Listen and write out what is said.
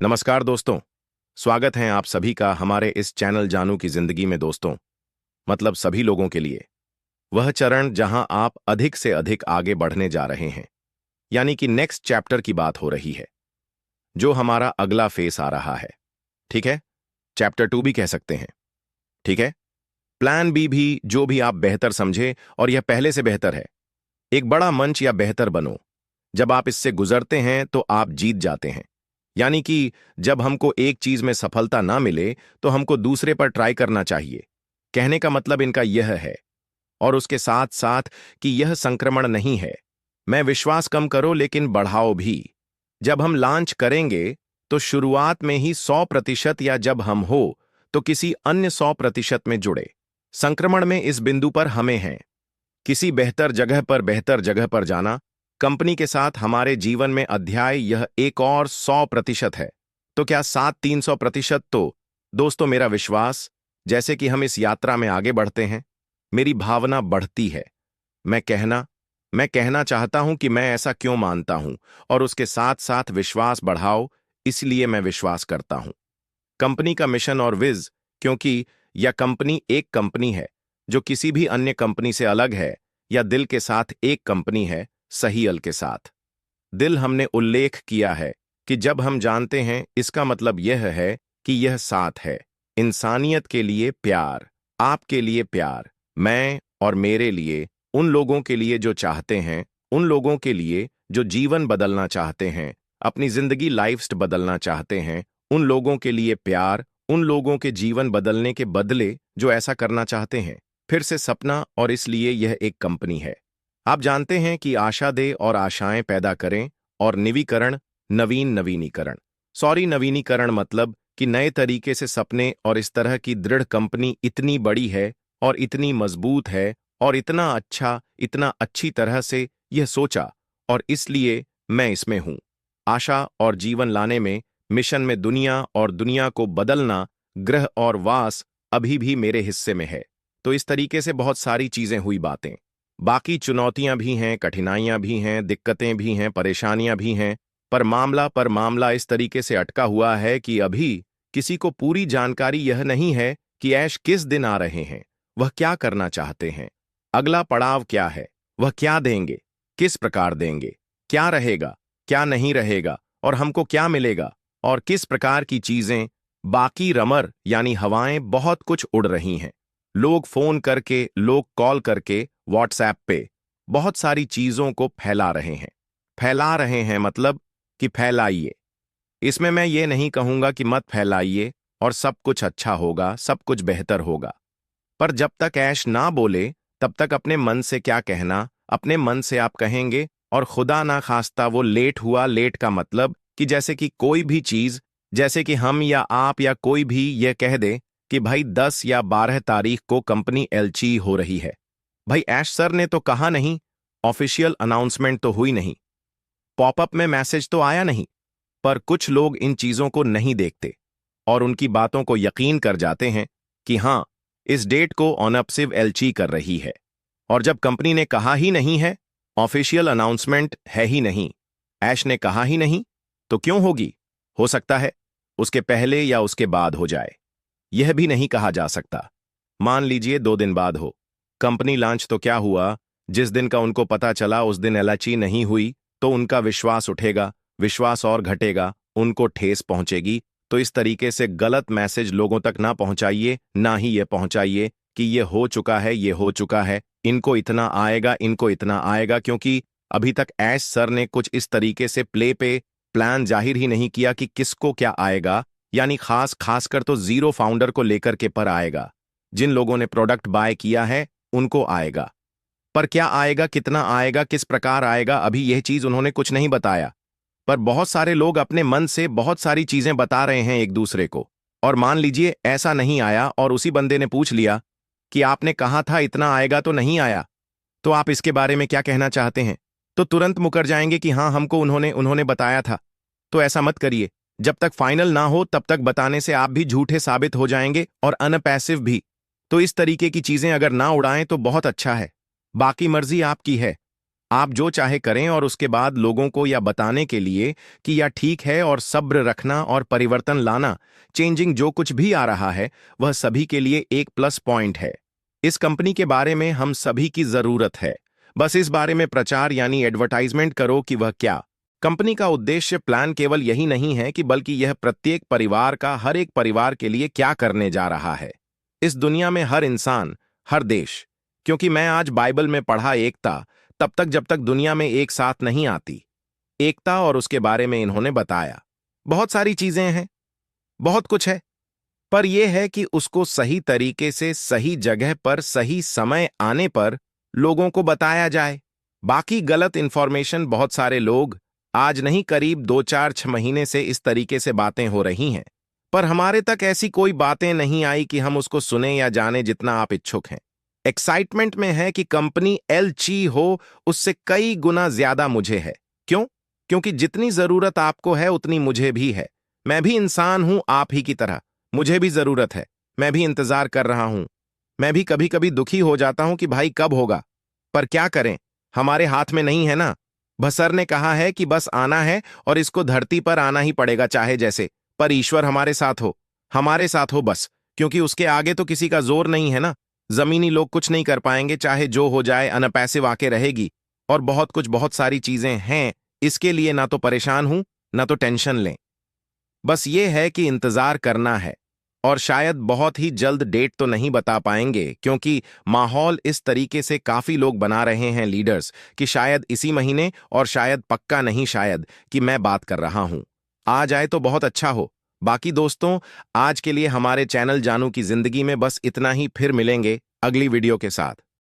नमस्कार दोस्तों। स्वागत है आप सभी का हमारे इस चैनल जानू की जिंदगी में। दोस्तों, मतलब सभी लोगों के लिए वह चरण जहां आप अधिक से अधिक आगे बढ़ने जा रहे हैं, यानी कि नेक्स्ट चैप्टर की बात हो रही है, जो हमारा अगला फेस आ रहा है। ठीक है, चैप्टर 2 भी कह सकते हैं। ठीक है, प्लान बी भी, जो भी आप बेहतर समझे, और यह पहले से बेहतर है। एक बड़ा मंच या बेहतर बनो। जब आप इससे गुजरते हैं तो आप जीत जाते हैं। यानी कि जब हमको एक चीज में सफलता ना मिले तो हमको दूसरे पर ट्राई करना चाहिए। कहने का मतलब इनका यह है, और उसके साथ साथ कि यह संक्रमण नहीं है। मैं विश्वास कम करो लेकिन बढ़ाओ भी। जब हम लॉन्च करेंगे तो शुरुआत में ही 100% या जब हम हो तो किसी अन्य 100% में जुड़े। संक्रमण में इस बिंदु पर हमें हैं किसी बेहतर जगह पर जाना। कंपनी के साथ हमारे जीवन में अध्याय यह एक और 100% है। तो क्या 300%? तो दोस्तों, मेरा विश्वास, जैसे कि हम इस यात्रा में आगे बढ़ते हैं, मेरी भावना बढ़ती है। मैं कहना चाहता हूं कि मैं ऐसा क्यों मानता हूं, और उसके साथ साथ विश्वास बढ़ाओ। इसलिए मैं विश्वास करता हूं कंपनी का मिशन और विज, क्योंकि यह कंपनी एक कंपनी है जो किसी भी अन्य कंपनी से अलग है, या दिल के साथ एक कंपनी है, सही अल के साथ। दिल हमने उल्लेख किया है कि जब हम जानते हैं, इसका मतलब यह है कि यह साथ है। इंसानियत के लिए प्यार, आपके लिए प्यार, मैं और मेरे लिए, उन लोगों के लिए जो चाहते हैं, उन लोगों के लिए जो जीवन बदलना चाहते हैं, अपनी जिंदगी लाइफस्टाइल बदलना चाहते हैं, उन लोगों के लिए प्यार, उन लोगों के जीवन बदलने के बदले जो ऐसा करना चाहते हैं। फिर से सपना, और इसलिए यह एक कंपनी है। आप जानते हैं कि आशा दे और आशाएं पैदा करें, और नवीनीकरण मतलब कि नए तरीके से सपने। और इस तरह की दृढ़ कंपनी इतनी बड़ी है और इतनी मजबूत है और इतना अच्छी तरह से यह सोचा, और इसलिए मैं इसमें हूं। आशा और जीवन लाने में, मिशन में, दुनिया और दुनिया को बदलना, ग्रह और वास अभी भी मेरे हिस्से में है। तो इस तरीके से बहुत सारी चीजें हुई बातें। बाकी चुनौतियां भी हैं, कठिनाइयां भी हैं, दिक्कतें भी हैं, परेशानियां भी हैं। पर मामला इस तरीके से अटका हुआ है कि अभी किसी को पूरी जानकारी यह नहीं है कि ऐश किस दिन आ रहे हैं, वह क्या करना चाहते हैं, अगला पड़ाव क्या है, वह क्या देंगे, किस प्रकार देंगे, क्या रहेगा, क्या नहीं रहेगा, और हमको क्या मिलेगा, और किस प्रकार की चीजें। बाकी रमर यानी हवाएं बहुत कुछ उड़ रही हैं। लोग फोन करके, लोग कॉल करके, व्हाट्सएप पे बहुत सारी चीजों को फैला रहे हैं, मतलब कि फैलाइए। इसमें मैं ये नहीं कहूंगा कि मत फैलाइए और सब कुछ अच्छा होगा, सब कुछ बेहतर होगा। पर जब तक ऐश ना बोले तब तक अपने मन से क्या कहना, अपने मन से आप कहेंगे, और खुदा ना खास्ता वो लेट हुआ। लेट का मतलब कि जैसे कि कोई भी चीज, जैसे कि हम या आप या कोई भी यह कह दे कि भाई 10 या 12 तारीख को कंपनी एलची हो रही है। भाई ऐश सर ने तो कहा नहीं, ऑफिशियल अनाउंसमेंट तो हुई नहीं, पॉपअप में मैसेज तो आया नहीं। पर कुछ लोग इन चीजों को नहीं देखते और उनकी बातों को यकीन कर जाते हैं कि हां, इस डेट को ऑनअपसिव एलची कर रही है। और जब कंपनी ने कहा ही नहीं है, ऑफिशियल अनाउंसमेंट है ही नहीं, ऐश ने कहा ही नहीं, तो क्यों होगी? हो सकता है उसके पहले या उसके बाद हो जाए, यह भी नहीं कहा जा सकता। मान लीजिए 2 दिन बाद हो कंपनी लॉन्च, तो क्या हुआ? जिस दिन का उनको पता चला उस दिन एलची नहीं हुई, तो उनका विश्वास उठेगा, विश्वास और घटेगा, उनको ठेस पहुंचेगी। तो इस तरीके से गलत मैसेज लोगों तक ना पहुंचाइए, ना ही ये पहुंचाइए कि ये हो चुका है, ये हो चुका है, इनको इतना आएगा, इनको इतना आएगा, क्योंकि अभी तक ऐश सर ने कुछ इस तरीके से प्लान जाहिर ही नहीं किया कि किसको क्या आएगा। यानी खासकर तो जीरो फाउंडर को लेकर के पर आएगा। जिन लोगों ने प्रोडक्ट बाय किया है उनको आएगा, पर क्या आएगा, कितना आएगा, किस प्रकार आएगा, अभी यह चीज उन्होंने कुछ नहीं बताया। पर बहुत सारे लोग अपने मन से बहुत सारी चीजें बता रहे हैं एक दूसरे को। और मान लीजिए ऐसा नहीं आया और उसी बंदे ने पूछ लिया कि आपने कहा था इतना आएगा तो नहीं आया, तो आप इसके बारे में क्या कहना चाहते हैं? तो तुरंत मुकर जाएंगे कि हाँ, हमको उन्होंने बताया था। तो ऐसा मत करिए। जब तक फाइनल ना हो तब तक बताने से आप भी झूठे साबित हो जाएंगे और अनपैसिव भी। तो इस तरीके की चीजें अगर ना उड़ाएं तो बहुत अच्छा है। बाकी मर्जी आपकी है। आप जो चाहे करें और उसके बाद लोगों को यह बताने के लिए कि यह ठीक है और सब्र रखना और परिवर्तन लाना, चेंजिंग जो कुछ भी आ रहा है वह सभी के लिए एक प्लस पॉइंट है। इस कंपनी के बारे में हम सभी की जरूरत है। बस इस बारे में प्रचार यानी एडवर्टाइजमेंट करो कि वह क्या। कंपनी का उद्देश्य प्लान केवल यही नहीं है कि बल्कि यह प्रत्येक परिवार का हर एक परिवार के लिए क्या करने जा रहा है। इस दुनिया में हर इंसान, हर देश, क्योंकि मैं आज बाइबल में पढ़ा एकता तब तक जब तक दुनिया में एक साथ नहीं आती। एकता और उसके बारे में इन्होंने बताया। बहुत सारी चीजें हैं, बहुत कुछ है, पर यह है कि उसको सही तरीके से सही जगह पर सही समय आने पर लोगों को बताया जाए। बाकी गलत इंफॉर्मेशन बहुत सारे लोग आज नहीं करीब 2-4-6 महीने से इस तरीके से बातें हो रही हैं, पर हमारे तक ऐसी कोई बातें नहीं आई कि हम उसको सुने या जाने जितना आप इच्छुक हैं। एक्साइटमेंट में है कि कंपनी एलची हो, उससे कई गुना ज्यादा मुझे है। क्यों? क्योंकि जितनी जरूरत आपको है उतनी मुझे भी है। मैं भी इंसान हूं आप ही की तरह, मुझे भी जरूरत है। मैं भी इंतजार कर रहा हूं। मैं भी कभी कभी दुखी हो जाता हूं कि भाई कब होगा, पर क्या करें, हमारे हाथ में नहीं है ना। बसर ने कहा है कि बस आना है और इसको धरती पर आना ही पड़ेगा चाहे जैसे, पर ईश्वर हमारे साथ हो, हमारे साथ हो बस, क्योंकि उसके आगे तो किसी का जोर नहीं है ना। जमीनी लोग कुछ नहीं कर पाएंगे, चाहे जो हो जाए, अनपैसिव आके रहेगी। और बहुत कुछ, बहुत सारी चीजें हैं, इसके लिए ना तो परेशान हूं ना तो टेंशन लें। बस ये है कि इंतजार करना है, और शायद बहुत ही जल्द डेट तो नहीं बता पाएंगे, क्योंकि माहौल इस तरीके से काफी लोग बना रहे हैं लीडर्स कि शायद इसी महीने, और शायद पक्का नहीं शायद, कि मैं बात कर रहा हूं। आ जाए तो बहुत अच्छा हो। बाकी दोस्तों, आज के लिए हमारे चैनल जानू की जिंदगी में बस इतना ही। फिर मिलेंगे अगली वीडियो के साथ।